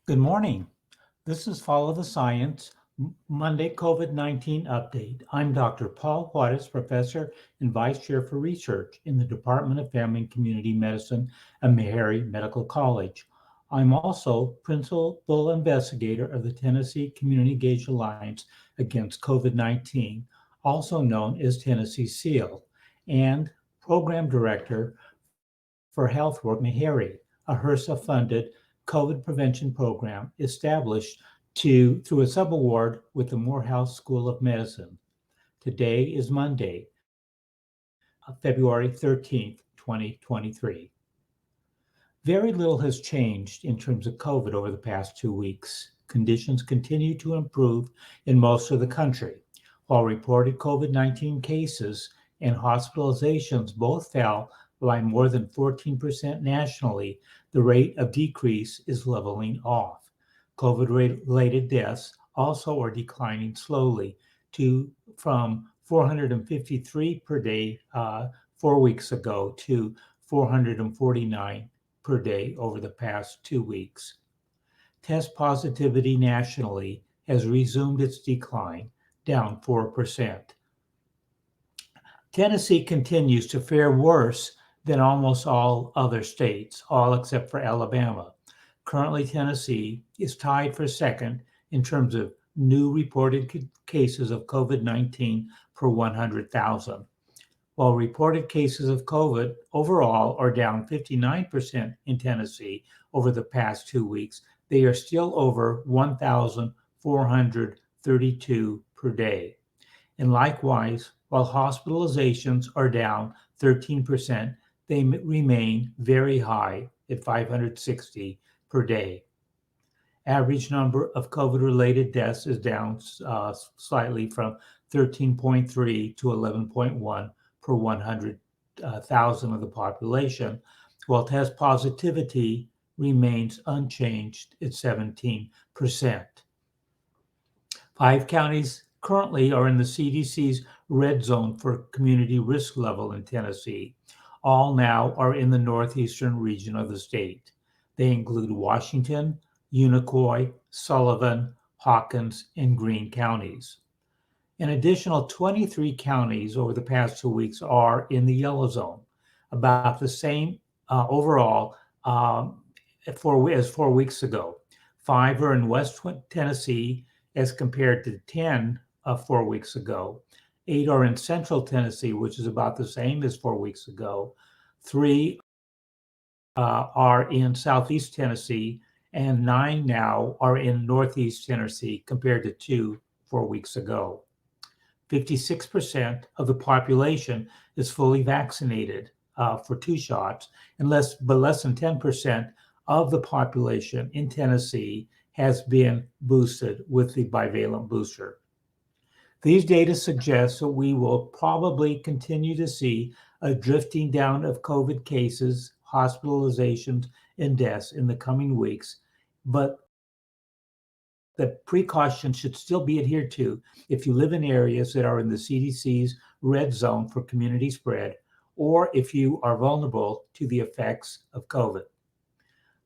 Good morning. This is Follow the Science Monday COVID-19 update. I'm Dr. Paul Juarez, professor and vice chair for research in the Department of Family and Community Medicine at Meharry Medical College. I'm also principal investigator of the Tennessee Community Engaged Alliance Against COVID-19, also known as Tennessee SEAL, and program director for HealthWork Meharry, a HRSA-funded COVID prevention program established through a subaward with the Morehouse School of Medicine. Today is Monday, February 13th, 2023. Very little has changed in terms of COVID over the past 2 weeks. Conditions continue to improve in most of the country. While reported COVID-19 cases and hospitalizations both fell by more than 14% nationally, the rate of decrease is leveling off. COVID-related deaths also are declining slowly from 453 per day 4 weeks ago to 449 per day over the past 2 weeks. Test positivity nationally has resumed its decline, down 4%. Tennessee continues to fare worse than almost all other states, all except for Alabama. Currently, Tennessee is tied for second in terms of new reported cases of COVID-19 per 100,000. While reported cases of COVID overall are down 59% in Tennessee over the past 2 weeks, they are still over 1,432 per day. And likewise, while hospitalizations are down 13%, they remain very high at 560 per day. Average number of COVID-related deaths is down slightly from 13.3 to 11.1 per 100,000 of the population, while test positivity remains unchanged at 17%. 5 counties currently are in the CDC's red zone for community risk level in Tennessee. All now are in the northeastern region of the state. They include Washington, Unicoi, Sullivan, Hawkins, and Greene counties. An additional 23 counties over the past 2 weeks are in the yellow zone, about the same overall as 4 weeks ago. 5 are in West Tennessee as compared to 10 4 weeks ago. 8 are in Central Tennessee, which is about the same as 4 weeks ago. 3 are in Southeast Tennessee, and 9 now are in Northeast Tennessee compared to 2 4 weeks ago. 56% of the population is fully vaccinated for 2 shots, but less than 10% of the population in Tennessee has been boosted with the bivalent booster. These data suggest that we will probably continue to see a drifting down of COVID cases, hospitalizations, and deaths in the coming weeks, but the precautions should still be adhered to if you live in areas that are in the CDC's red zone for community spread, or if you are vulnerable to the effects of COVID.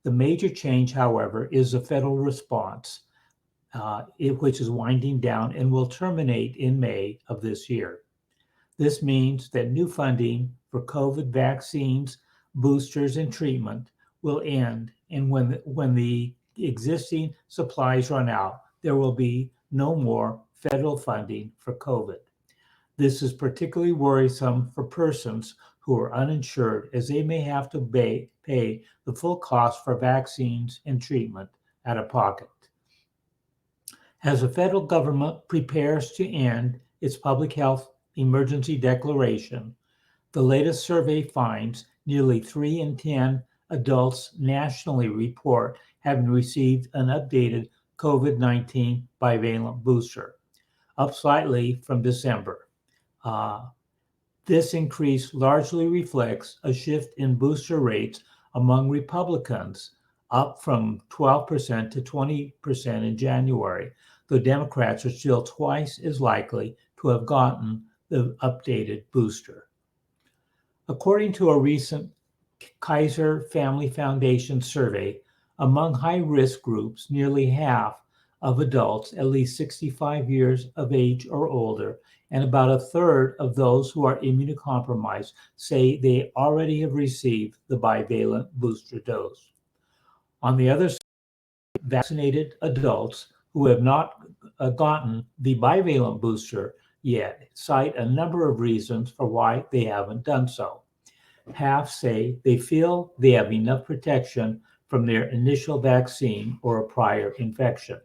The major change, however, is the federal response, which is winding down and will terminate in May of this year. This means that new funding for COVID vaccines, boosters, and treatment will end, and when the existing supplies run out, there will be no more federal funding for COVID. This is particularly worrisome for persons who are uninsured, as they may have to pay the full cost for vaccines and treatment out of pocket. As the federal government prepares to end its public health emergency declaration, the latest survey finds nearly 3 in 10 adults nationally report having received an updated COVID-19 bivalent booster, up slightly from December. This increase largely reflects a shift in booster rates among Republicans, up from 12% to 20% in January, though Democrats are still twice as likely to have gotten the updated booster. According to a recent Kaiser Family Foundation survey, Among high-risk groups, nearly half of adults at least 65 years of age or older, and about a third of those who are immunocompromised say they already have received the bivalent booster dose. On the other side, vaccinated adults who have not gotten the bivalent booster yet cite a number of reasons for why they haven't done so. Half say they feel they have enough protection from their initial vaccine or a prior infection.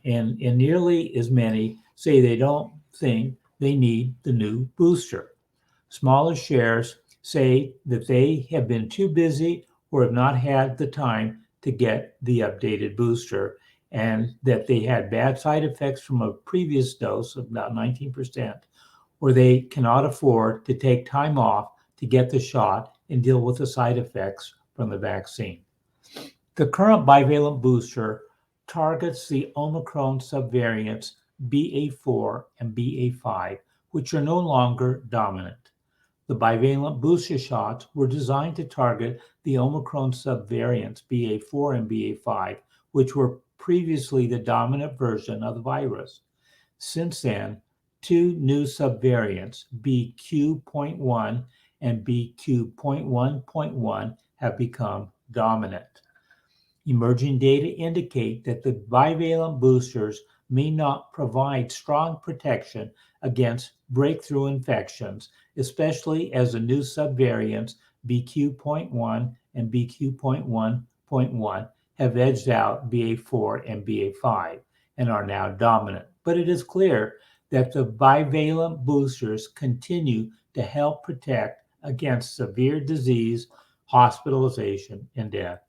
And nearly as many say they don't think they need the new booster. Smaller shares say that they have been too busy or have not had the time to get the updated booster, and that they had bad side effects from a previous dose of about 19%, or they cannot afford to take time off to get the shot and deal with the side effects from the vaccine. The current bivalent booster targets the Omicron subvariants BA4 and BA5, which are no longer dominant. The bivalent booster shots were designed to target the Omicron subvariants BA4 and BA5, which were previously the dominant version of the virus. Since then, two new subvariants, BQ.1 and BQ.1.1, have become dominant. Emerging data indicate that the bivalent boosters may not provide strong protection against breakthrough infections, especially as the new subvariants BQ.1 and BQ.1.1 have edged out BA4 and BA5 and are now dominant. But it is clear that the bivalent boosters continue to help protect against severe disease, hospitalization, and death.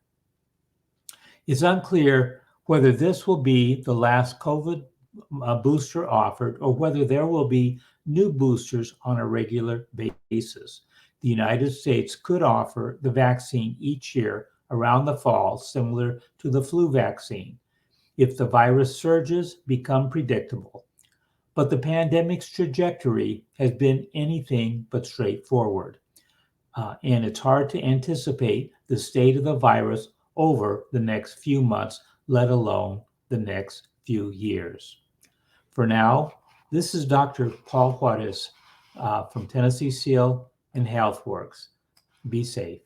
It's unclear whether this will be the last COVID booster offered or whether there will be new boosters on a regular basis. The United States could offer the vaccine each year around the fall, similar to the flu vaccine, if the virus surges become predictable. But the pandemic's trajectory has been anything but straightforward. And it's hard to anticipate the state of the virus over the next few months, let alone the next few years. For now, this is Dr. Paul Juarez from Tennessee SEAL and HealthWorks. Be safe.